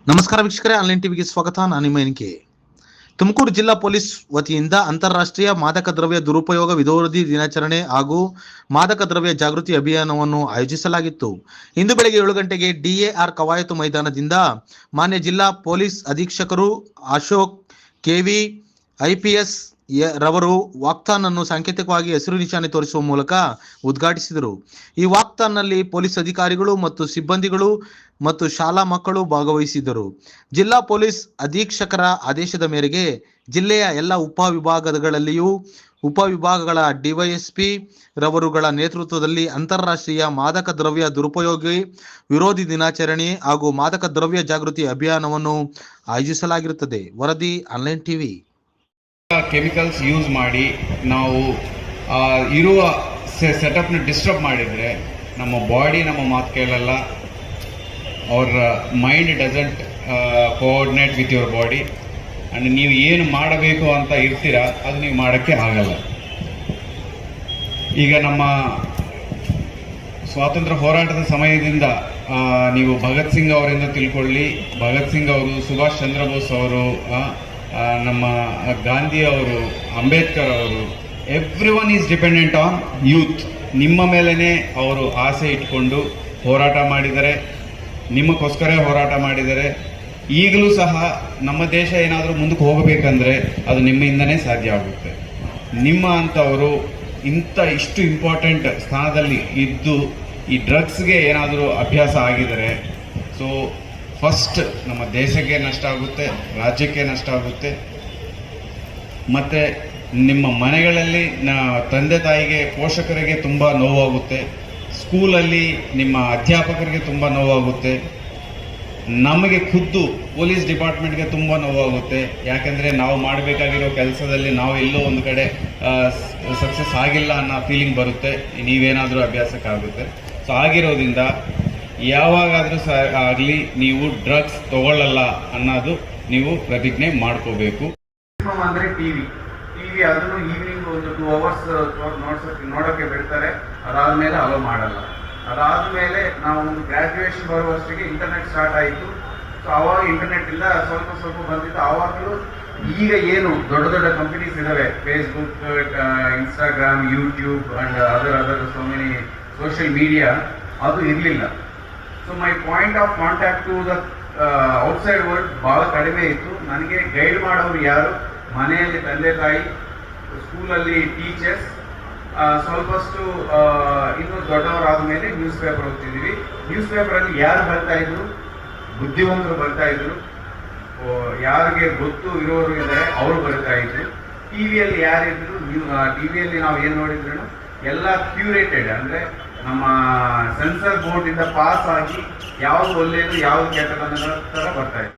ನಮಸ್ಕಾರ ವೀಕ್ಷಕರೇ, ಆನ್ಲೈನ್ ಟಿವಿಗೆ ಸ್ವಾಗತ. ನಾನು ನಿಮ್ಮ ಎನ್ಕೆ. ತುಮಕೂರು ಜಿಲ್ಲಾ ಪೊಲೀಸ್ ವತಿಯಿಂದ ಅಂತಾರಾಷ್ಟ್ರೀಯ ಮಾದಕ ದ್ರವ್ಯ ದುರುಪಯೋಗ ವಿರೋಧಿ ದಿನಾಚರಣೆ ಹಾಗೂ ಮಾದಕ ದ್ರವ್ಯ ಜಾಗೃತಿ ಅಭಿಯಾನವನ್ನು ಆಯೋಜಿಸಲಾಗಿತ್ತು. ಇಂದು ಬೆಳಗ್ಗೆ 7 ಗಂಟೆಗೆ DAR ಕವಾಯತು ಮೈದಾನದಿಂದ ಮಾನ್ಯ ಜಿಲ್ಲಾ ಪೊಲೀಸ್ ಅಧೀಕ್ಷಕರು ಅಶೋಕ್ KV IPS ರವರು ವಾಕ್ಥಾನ್ ಅನ್ನು ಸಾಂಕೇತಿಕವಾಗಿ ಹಸಿರು ನಿಶಾನೆ ತೋರಿಸುವ ಮೂಲಕ ಉದ್ಘಾಟಿಸಿದರು. ಈ ವಾಕ್ಥಾನ್ ನಲ್ಲಿ ಪೊಲೀಸ್ ಅಧಿಕಾರಿಗಳು ಮತ್ತು ಸಿಬ್ಬಂದಿಗಳು ಮತ್ತು ಶಾಲಾ ಮಕ್ಕಳು ಭಾಗವಹಿಸಿದ್ದರು. ಜಿಲ್ಲಾ ಪೊಲೀಸ್ ಅಧೀಕ್ಷಕರ ಆದೇಶದ ಮೇರೆಗೆ ಜಿಲ್ಲೆಯ ಎಲ್ಲ ಉಪವಿಭಾಗಗಳಲ್ಲಿಯೂ ಉಪವಿಭಾಗಗಳ DYSP ರವರುಗಳ ನೇತೃತ್ವದಲ್ಲಿ ಅಂತಾರಾಷ್ಟ್ರೀಯ ಮಾದಕ ದ್ರವ್ಯ ದುರುಪಯೋಗ ವಿರೋಧಿ ದಿನಾಚರಣೆ ಹಾಗೂ ಮಾದಕ ದ್ರವ್ಯ ಜಾಗೃತಿ ಅಭಿಯಾನವನ್ನು ಆಯೋಜಿಸಲಾಗಿರುತ್ತದೆ. ವರದಿ ಆನ್ಲೈನ್ ಟಿವಿ. ಕೆಮಿಕಲ್ಸ್ ಯೂಸ್ ಮಾಡಿ ನಾವು ಇರುವ ಸೆಟಪ್ನ ಡಿಸ್ಟರ್ಬ್ ಮಾಡಿದರೆ ನಮ್ಮ ಬಾಡಿ ನಮ್ಮ ಮಾತು ಕೇಳಲ್ಲ. ಅವರ mind doesn't coordinate with your body and ನೀವು ಏನು ಮಾಡಬೇಕು ಅಂತ ಇರ್ತೀರಾ ಅದು ನೀವು ಮಾಡೋಕ್ಕೆ ಆಗಲ್ಲ. ಈಗ ನಮ್ಮ ಸ್ವಾತಂತ್ರ್ಯ ಹೋರಾಟದ ಸಮಯದಿಂದ ನೀವು ಭಗತ್ ಸಿಂಗ್ ಅವರಿಂದ ತಿಳ್ಕೊಳ್ಳಿ, ಭಗತ್ ಸಿಂಗ್ ಅವರು, ಸುಭಾಷ್ ಚಂದ್ರ ಬೋಸ್ ಅವರು, ನಮ್ಮ ಗಾಂಧಿ ಅವರು, ಅಂಬೇಡ್ಕರ್ ಅವರು, every one is dependent on youth. ನಿಮ್ಮ ಮೇಲೇ ಅವರು ಆಸೆ ಇಟ್ಕೊಂಡು ಹೋರಾಟ ಮಾಡಿದರೆ, ನಿಮಗೋಸ್ಕರ ಹೋರಾಟ ಮಾಡಿದರೆ. ಈಗಲೂ ಸಹ ನಮ್ಮ ದೇಶ ಏನಾದರೂ ಮುಂದಕ್ಕೆ ಹೋಗಬೇಕಂದ್ರೆ ಅದು ನಿಮ್ಮಿಂದನೇ ಸಾಧ್ಯ ಆಗುತ್ತೆ. ನಿಮ್ಮ ಅಂಥವರು ಇಷ್ಟು ಇಂಪಾರ್ಟೆಂಟ್ ಸ್ಥಾನದಲ್ಲಿ ಇದ್ದು ಈ ಡ್ರಗ್ಸ್ಗೆ ಏನಾದರೂ ಅಭ್ಯಾಸ ಆಗಿದರೆ ಸೊ ಫಸ್ಟ್ ನಮ್ಮ ದೇಶಕ್ಕೆ ನಷ್ಟ ಆಗುತ್ತೆ, ರಾಜ್ಯಕ್ಕೆ ನಷ್ಟ ಆಗುತ್ತೆ. ಮತ್ತು ನಿಮ್ಮ ಮನೆಗಳಲ್ಲಿ ತಂದೆ ತಾಯಿಗೆ, ಪೋಷಕರಿಗೆ ತುಂಬ ನೋವಾಗುತ್ತೆ. ಸ್ಕೂಲಲ್ಲಿ ನಿಮ್ಮ ಅಧ್ಯಾಪಕರಿಗೆ ತುಂಬ ನೋವಾಗುತ್ತೆ. ನಮಗೆ ಖುದ್ದು ಪೊಲೀಸ್ ಡಿಪಾರ್ಟ್ಮೆಂಟ್ಗೆ ತುಂಬ ನೋವಾಗುತ್ತೆ. ಯಾಕೆಂದರೆ ನಾವು ಮಾಡಬೇಕಾಗಿರೋ ಕೆಲಸದಲ್ಲಿ ನಾವು ಎಲ್ಲೋ ಒಂದು ಕಡೆ ಸಕ್ಸಸ್ ಆಗಿಲ್ಲ ಅನ್ನೋ ಫೀಲಿಂಗ್ ಬರುತ್ತೆ, ನೀವೇನಾದರೂ ಅಭ್ಯಾಸಕ್ಕಾಗುತ್ತೆ. ಸೊ ಆಗಿರೋದ್ರಿಂದ ಯಾವಾಗಾದರೂ ಆಗಲಿ ನೀವು ಡ್ರಗ್ಸ್ ತಗೊಳ್ಳಲ್ಲ ಅನ್ನೋದು ನೀವು ಪ್ರತಿಜ್ಞೆ ಮಾಡ್ಕೋಬೇಕು. ಅಂದರೆ ಟಿವಿ ಅದನ್ನು ಈವ್ನಿಂಗ್ ಒಂದು 2 hours ನೋಡೋಕ್ಕೆ ಬಿಡ್ತಾರೆ. ಅದಾದಮೇಲೆ ಅಲೋ ಮಾಡಲ್ಲ. ಅದಾದಮೇಲೆ ನಾವು ಒಂದು ಗ್ರ್ಯಾಜುಯೇಷನ್ ಬರುವಷ್ಟಿಗೆ ಇಂಟರ್ನೆಟ್ ಸ್ಟಾರ್ಟ್ ಆಯಿತು. ಸೊ ಆವಾಗ ಇಂಟರ್ನೆಟ್ ಇಂದ ಸ್ವಲ್ಪ ಬಂದಿತ್ತು. ಆವಾಗಲೂ ಈಗ ಏನು ದೊಡ್ಡ ದೊಡ್ಡ ಕಂಪನೀಸ್ ಇದ್ದಾವೆ, Facebook, Instagram, YouTube and other so many social media, ಅದು ಇರಲಿಲ್ಲ. So my point of contact to the outside world ಭಾಳ ಕಡಿಮೆ ಇತ್ತು. ನನಗೆ ಗೈಡ್ ಮಾಡೋರು ಯಾರು? ಮನೆಯಲ್ಲಿ ತಂದೆ ತಾಯಿ, ಸ್ಕೂಲಲ್ಲಿ ಟೀಚರ್ಸ್, ಸ್ವಲ್ಪಷ್ಟು ಇನ್ನೂ ದೊಡ್ಡವರಾದ ಮೇಲೆ ನ್ಯೂಸ್ ಪೇಪರ್ ಓದ್ತಿದ್ದೀವಿ. ನ್ಯೂಸ್ ಪೇಪರಲ್ಲಿ ಯಾರು ಬರ್ತಾ ಇದ್ರು? ಬುದ್ಧಿವಂತರು ಬರ್ತಾ ಇದ್ರು, ಯಾರಿಗೆ ಗೊತ್ತು ಇರೋರು ಇದ್ದಾರೆ ಅವರು ಬರ್ತಾ ಇದ್ರು. ಟಿವಿಯಲ್ಲಿ ಯಾರಿದ್ರು? ಟಿವಿಯಲ್ಲಿ ನಾವು ಏನು ನೋಡಿದ್ರು ಎಲ್ಲ ಕ್ಯೂರೇಟೆಡ್, ಅಂದರೆ ನಮ್ಮ ಸೆನ್ಸರ್ ಬೋರ್ಡ್ ಇಂದ ಪಾಸ್ ಆಗಿ ಯಾವುದು ಒಳ್ಳೆಯದು ಯಾವುದು ಕೆಟ್ಟದನ್ನ ಥರ ಬರ್ತಾ ಇತ್ತು.